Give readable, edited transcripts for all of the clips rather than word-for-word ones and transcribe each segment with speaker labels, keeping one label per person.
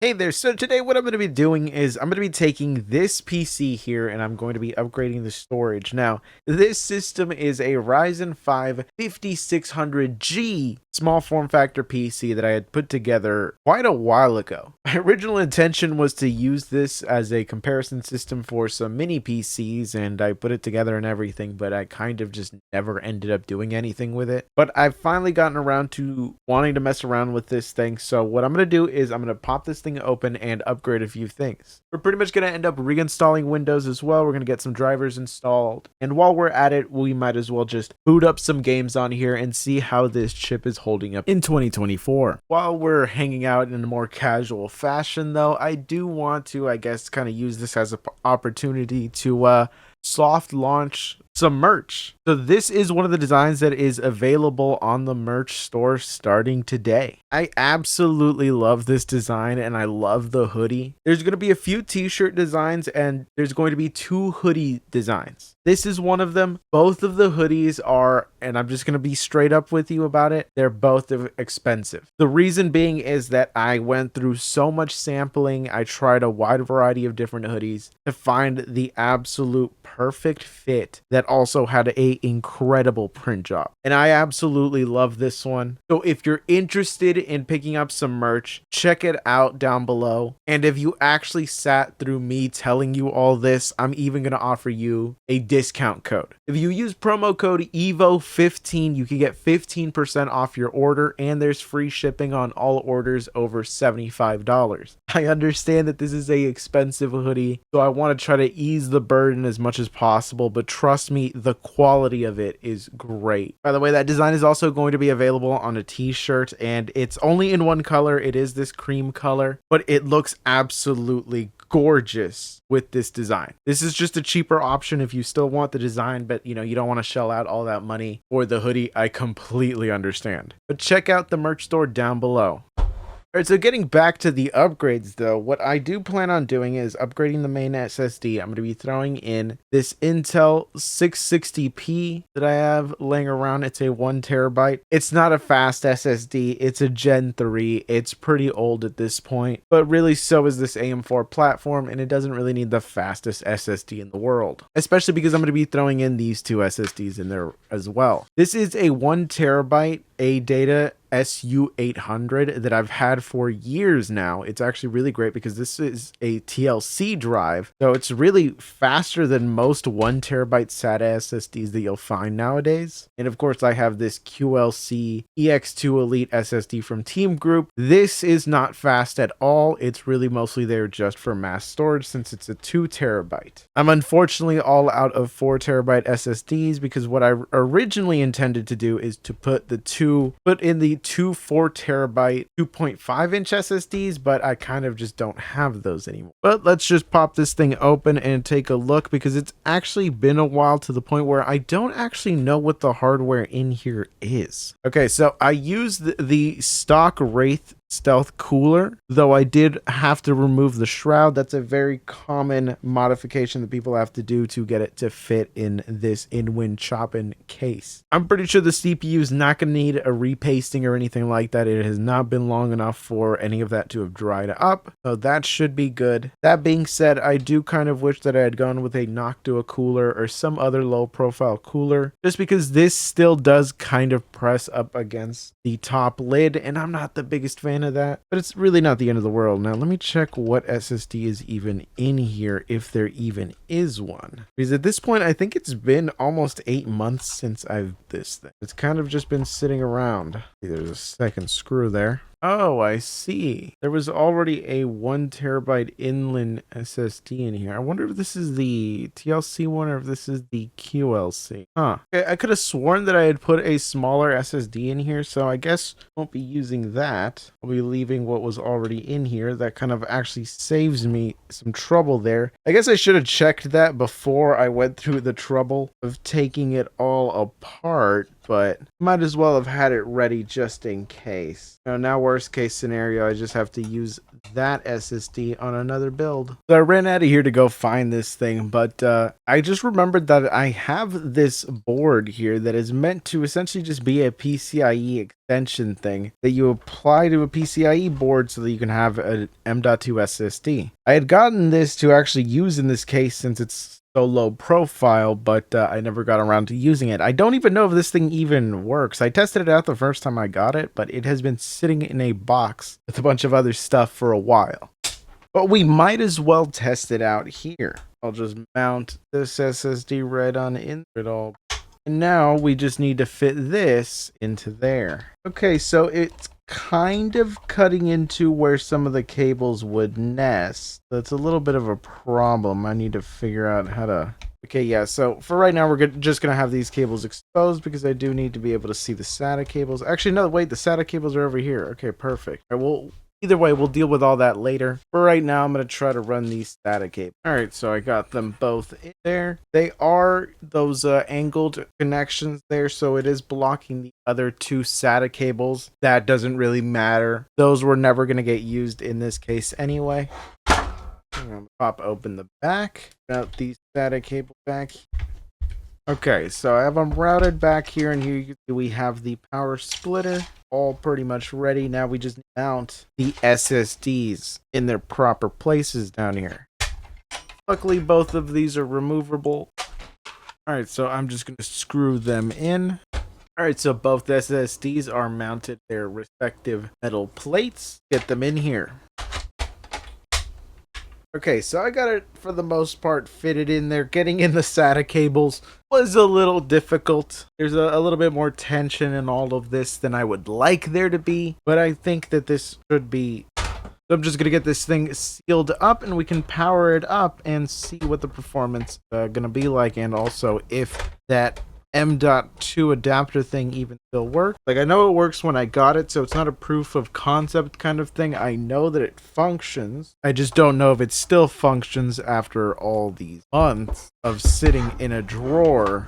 Speaker 1: Hey there, so today what I'm going to be doing is I'm going to be taking this PC here and I'm going to be upgrading the storage. Now, this system is a Ryzen 5 5600G small form factor PC that I had put together quite a while ago. My original intention was to use this as a comparison system for some mini PCs and I put it together and everything, but I kind of just never ended up doing anything with it. But I've finally gotten around to wanting to mess around with this thing, so what I'm going to do is I'm going to pop this thing open and upgrade a few things. We're pretty much going to end up reinstalling Windows as well. We're going to get some drivers installed, and while we're at it, we might as well just boot up some games on here and see how this chip is holding up in 2024. While we're hanging out in a more casual fashion though, I do want to, I guess, kind of use this as an opportunity to soft launch some merch. So this is one of the designs that is available on the merch store starting today. I absolutely love this design and I love the hoodie. There's going to be a few t-shirt designs and there's going to be 2 hoodie designs. This is one of them. Both of the hoodies are, and I'm just going to be straight up with you about it, they're both expensive. The reason being is that I went through so much sampling. I tried a wide variety of different hoodies to find the absolute perfect fit that also had a incredible print job. And I absolutely love this one. So if you're interested in picking up some merch, check it out down below. And if you actually sat through me telling you all this, I'm even going to offer you a discount code. If you use promo code EVO15, you can get 15% off your order and there's free shipping on all orders over $75. I understand that this is a expensive hoodie, so I want to try to ease the burden as much as possible, but trust me, the quality of it is great. By the way, that design is also going to be available on a t-shirt and it's only in one color. It is this cream color, but it looks absolutely gorgeous with this design. This is just a cheaper option if you still want the design, but you don't want to shell out all that money for the hoodie. I completely understand. But check out the merch store down below. Alright, so getting back to the upgrades though, what I do plan on doing is upgrading the main SSD. I'm going to be throwing in this Intel 660p that I have laying around. It's a 1 terabyte. It's not a fast SSD. It's a Gen 3. It's pretty old at this point, but really so is this AM4 platform, and it doesn't really need the fastest SSD in the world, especially because I'm going to be throwing in these 2 SSDs in there as well. This is a 1 terabyte ADATA SU800 that I've had for years now. It's actually really great because this is a TLC drive, so it's really faster than most 1 terabyte SATA SSDs that you'll find nowadays. And of course, I have this QLC EX2 Elite SSD from Team Group. This is not fast at all. It's really mostly there just for mass storage since it's a 2 terabyte. I'm unfortunately all out of 4 terabyte SSDs because what I originally intended to do is to put in the 2 4 terabyte 2.5 inch SSDs, but I kind of just don't have those anymore. But let's just pop this thing open and take a look because it's actually been a while to the point where I don't actually know what the hardware in here is. Okay, so I used the stock Wraith Stealth cooler, though I did have to remove the shroud. That's a very common modification that people have to do to get it to fit in this in-wind chopping case. I'm pretty sure the CPU is not going to need a repasting or anything like that. It has not been long enough for any of that to have dried up, so that should be good. That being said, I do kind of wish that I had gone with a Noctua cooler or some other low profile cooler, just because this still does kind of press up against the top lid, and I'm not the biggest fan of that, but it's really not the end of the world. Now let me check what SSD is even in here, if there even is one, because at this point I think it's been almost 8 months since I've this thing. It's kind of just been sitting around. There's a second screw there. Oh, I see. There was already a 1 terabyte inland SSD in here. I wonder if this is the TLC one or if this is the QLC. Huh. Okay, I could have sworn that I had put a smaller SSD in here, so I guess I won't be using that. I'll be leaving what was already in here. That kind of actually saves me some trouble there. I guess I should have checked that before I went through the trouble of taking it all apart. but might as well have had it ready just in case. Now worst case scenario, I just have to use that SSD on another build. So I ran out of here to go find this thing, but I just remembered that I have this board here that is meant to essentially just be a PCIe extension thing that you apply to a PCIe board so that you can have an M.2 SSD. I had gotten this to actually use in this case since it's so low profile, but I never got around to using it. I don't even know if this thing even works. I tested it out the first time I got it, but it has been sitting in a box with a bunch of other stuff for a while. But we might as well test it out here. I'll just mount this SSD right on in it all. And now we just need to fit this into there. Okay, so it's kind of cutting into where some of the cables would nest. That's a little bit of a problem. I need to figure out how to... Okay, yeah, so for right now, we're just going to have these cables exposed because I do need to be able to see the SATA cables. Actually, no, wait, the SATA cables are over here. Okay, perfect. All right, well, either way, we'll deal with all that later. For right now, I'm going to try to run these SATA cables. All right, so I got them both in there. They are those angled connections there, so it is blocking the other two SATA cables. That doesn't really matter. Those were never going to get used in this case anyway. I'm going to pop open the back. Out these SATA cable back. Okay, so I have them routed back here, and here we have the power splitter all pretty much ready. Now we just mount the SSDs in their proper places down here. Luckily, both of these are removable. All right, so I'm just going to screw them in. All right, so both SSDs are mounted their respective metal plates. Get them in here. Okay, so I got it for the most part fitted in there. Getting in the SATA cables was a little difficult. There's a little bit more tension in all of this than I would like there to be, but I think that this should be... So I'm just going to get this thing sealed up and we can power it up and see what the performance is going to be like, and also if that M.2 adapter thing even still works. Like, I know it works when I got it, so it's not a proof of concept kind of thing. I know that it functions. I just don't know if it still functions after all these months of sitting in a drawer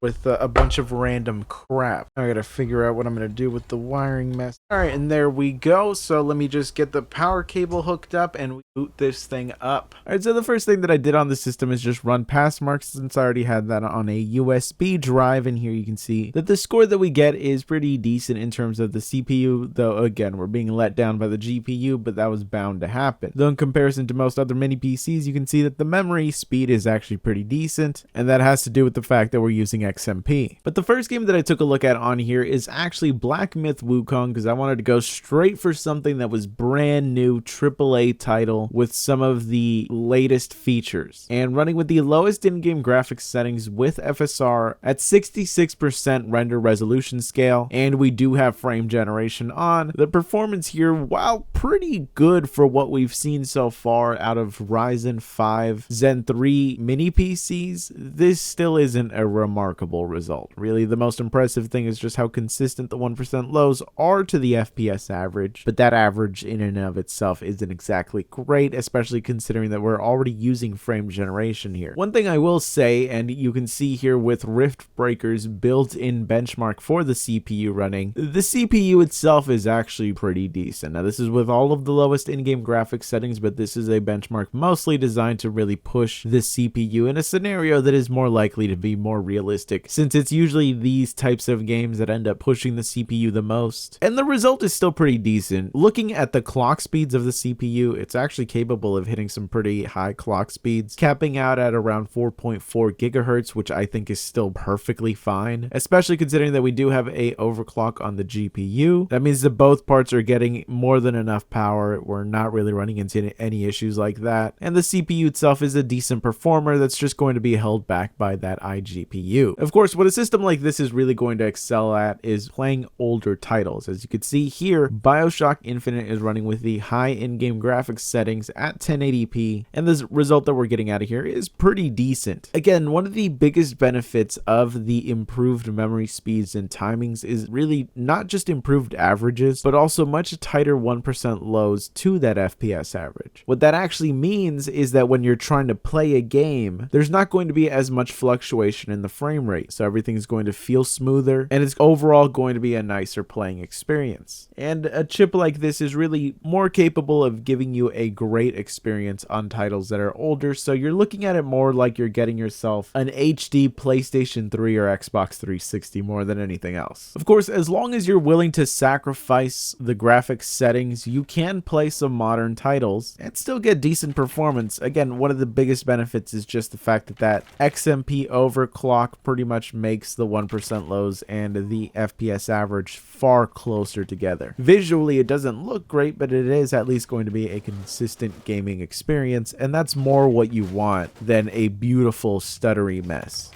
Speaker 1: with a bunch of random crap. I gotta figure out what I'm gonna do with the wiring mess. Alright, and there we go. So let me just get the power cable hooked up and we boot this thing up. Alright, so the first thing that I did on the system is just run Passmark, since I already had that on a USB drive. And here you can see that the score that we get is pretty decent in terms of the CPU, though again, we're being let down by the GPU, but that was bound to happen. Though in comparison to most other mini PCs, you can see that the memory speed is actually pretty decent, and that has to do with the fact that we're using XMP. But the first game that I took a look at on here is actually Black Myth Wukong, because I wanted to go straight for something that was brand new AAA title with some of the latest features, and running with the lowest in-game graphics settings with FSR at 66% render resolution scale, and we do have frame generation on. The performance here, while pretty good for what we've seen so far out of Ryzen 5 Zen 3 mini PCs, this still isn't a remarkable result. Really, the most impressive thing is just how consistent the 1% lows are to the FPS average, but that average in and of itself isn't exactly great, especially considering that we're already using frame generation here. One thing I will say, and you can see here with Rift Breaker's built-in benchmark for the CPU running, the CPU itself is actually pretty decent. Now, this is with all of the lowest in-game graphics settings, but this is a benchmark mostly designed to really push the CPU in a scenario that is more likely to be more realistic, since it's usually these types of games that end up pushing the CPU the most. And the result is still pretty decent. Looking at the clock speeds of the CPU, it's actually capable of hitting some pretty high clock speeds, capping out at around 4.4 gigahertz, which I think is still perfectly fine, especially considering that we do have a overclock on the GPU. That means that both parts are getting more than enough power. We're not really running into any issues like that. And the CPU itself is a decent performer that's just going to be held back by that iGPU. Of course, what a system like this is really going to excel at is playing older titles. As you can see here, BioShock Infinite is running with the high in-game graphics settings at 1080p, and the result that we're getting out of here is pretty decent. Again, one of the biggest benefits of the improved memory speeds and timings is really not just improved averages, but also much tighter 1% lows to that FPS average. What that actually means is that when you're trying to play a game, there's not going to be as much fluctuation in the frame rate. So everything's going to feel smoother, and it's overall going to be a nicer playing experience. And a chip like this is really more capable of giving you a great experience on titles that are older. So you're looking at it more like you're getting yourself an HD PlayStation 3 or Xbox 360 more than anything else. Of course, as long as you're willing to sacrifice the graphics settings, you can play some modern titles and still get decent performance. Again, one of the biggest benefits is just the fact that XMP overclock pretty much makes the 1% lows and the FPS average far closer together. Visually, it doesn't look great, but it is at least going to be a consistent gaming experience, and that's more what you want than a beautiful stuttery mess.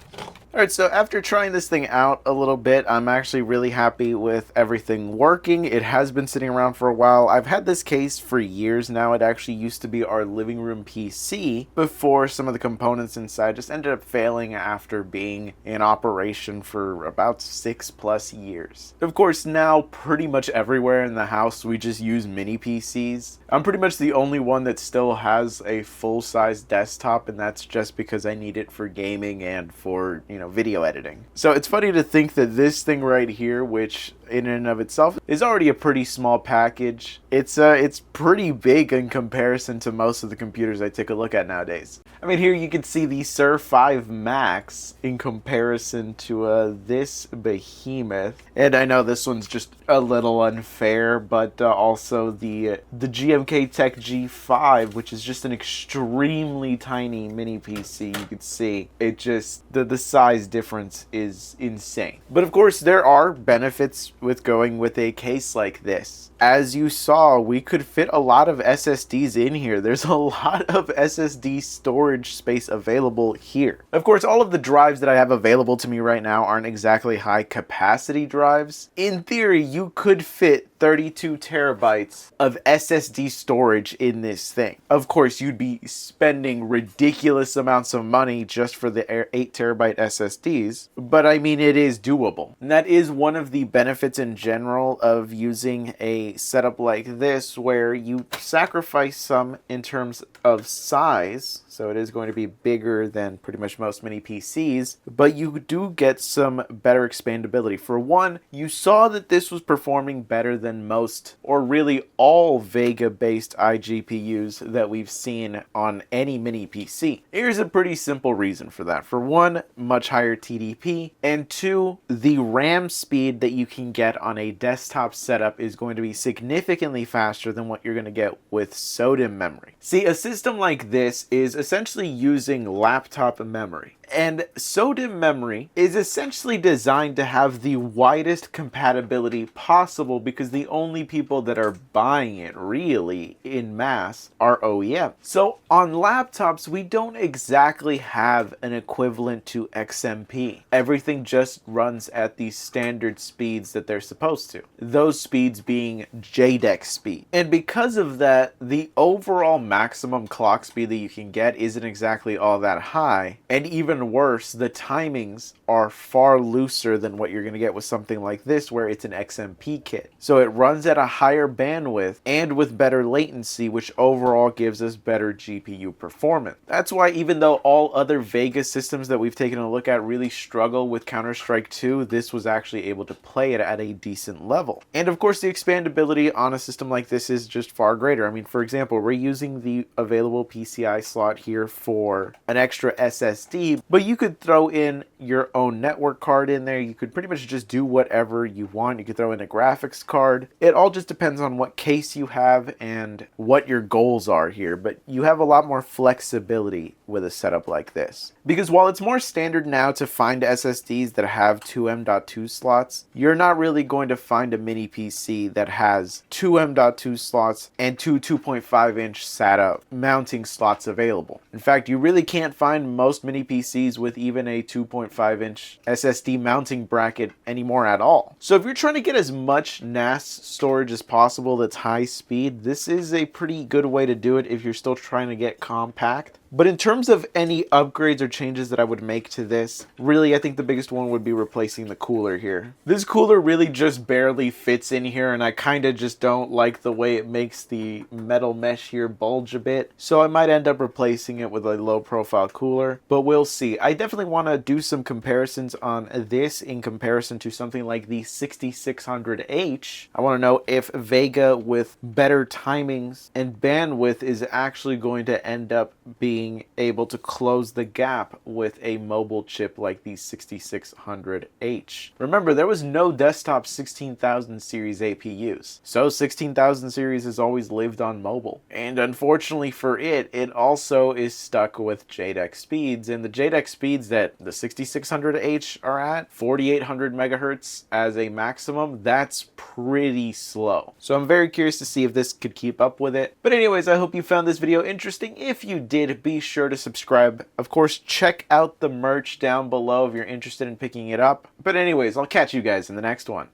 Speaker 1: Alright, so after trying this thing out a little bit, I'm actually really happy with everything working. It has been sitting around for a while. I've had this case for years now. It actually used to be our living room PC before some of the components inside just ended up failing after being in operation for about 6+ years. Of course, now pretty much everywhere in the house we just use mini PCs. I'm pretty much the only one that still has a full-size desktop, and that's just because I need it for gaming and for, video editing. So it's funny to think that this thing right here, which in and of itself is already a pretty small package, it's pretty big in comparison to most of the computers I take a look at nowadays. I mean, here you can see the Sur 5 Max in comparison to this behemoth, and I know this one's just a little unfair, but also the GMK Tech G5, which is just an extremely tiny mini PC. You can see it just the size difference is insane. But of course, there are benefits with going with a case like this. As you saw, we could fit a lot of SSDs in here. There's a lot of SSD storage space available here. Of course, all of the drives that I have available to me right now aren't exactly high capacity drives. In theory, you could fit 32 terabytes of SSD storage in this thing. Of course, you'd be spending ridiculous amounts of money just for the 8 terabyte SSDs, but I mean, it is doable. And that is one of the benefits in general of using a setup like this, where you sacrifice some in terms of size. So it is going to be bigger than pretty much most mini PCs, but you do get some better expandability. For one, you saw that this was performing better than most, or really all Vega-based iGPUs that we've seen on any mini PC. Here's a pretty simple reason for that. For one, much higher TDP, and two, the RAM speed that you can get on a desktop setup is going to be significantly faster than what you're going to get with SODIMM memory. See, a system like this is essentially using laptop memory. And SODIMM memory is essentially designed to have the widest compatibility possible, because the only people that are buying it really in mass are OEM. So on laptops, we don't exactly have an equivalent to XMP. Everything just runs at the standard speeds that they're supposed to. Those speeds being JEDEC speed. And because of that, the overall maximum clock speed that you can get isn't exactly all that high. And even worse, the timings are far looser than what you're going to get with something like this, where it's an XMP kit. So it runs at a higher bandwidth and with better latency, which overall gives us better GPU performance. That's why, even though all other Vega systems that we've taken a look at really struggle with Counter-Strike 2, this was actually able to play it at a decent level. And of course, the expandability on a system like this is just far greater. I mean, for example, we're using the available PCI slot here for an extra SSD, but you could throw in your own network card in there. You could pretty much just do whatever you want. You could throw in a graphics card. It all just depends on what case you have and what your goals are here, but you have a lot more flexibility with a setup like this. Because while it's more standard now to find SSDs that have two M.2 slots, you're not really going to find a mini PC that has two M.2 slots and two 2.5-inch SATA mounting slots available. In fact, you really can't find most mini PCs with even a 2.5-inch SSD mounting bracket anymore at all. So if you're trying to get as much NAS storage as possible that's high speed, this is a pretty good way to do it if you're still trying to get compact. But in terms of any upgrades or changes that I would make to this, really I think the biggest one would be replacing the cooler here. This cooler really just barely fits in here, and I kind of just don't like the way it makes the metal mesh here bulge a bit. So I might end up replacing it with a low profile cooler, but we'll see. I definitely want to do some comparisons on this in comparison to something like the 6600H. I want to know if Vega with better timings and bandwidth is actually going to end up being able to close the gap with a mobile chip like the 6600H. Remember, there was no desktop 16000 series APUs, so 16000 series has always lived on mobile. And unfortunately for it, it also is stuck with JEDEC speeds, and the JEDEC speeds that the 6600H are at, 4800 megahertz as a maximum, that's pretty slow. So I'm very curious to see if this could keep up with it. But anyways, I hope you found this video interesting. If you did, be sure to subscribe. Of course, check out the merch down below if you're interested in picking it up. But anyways, I'll catch you guys in the next one.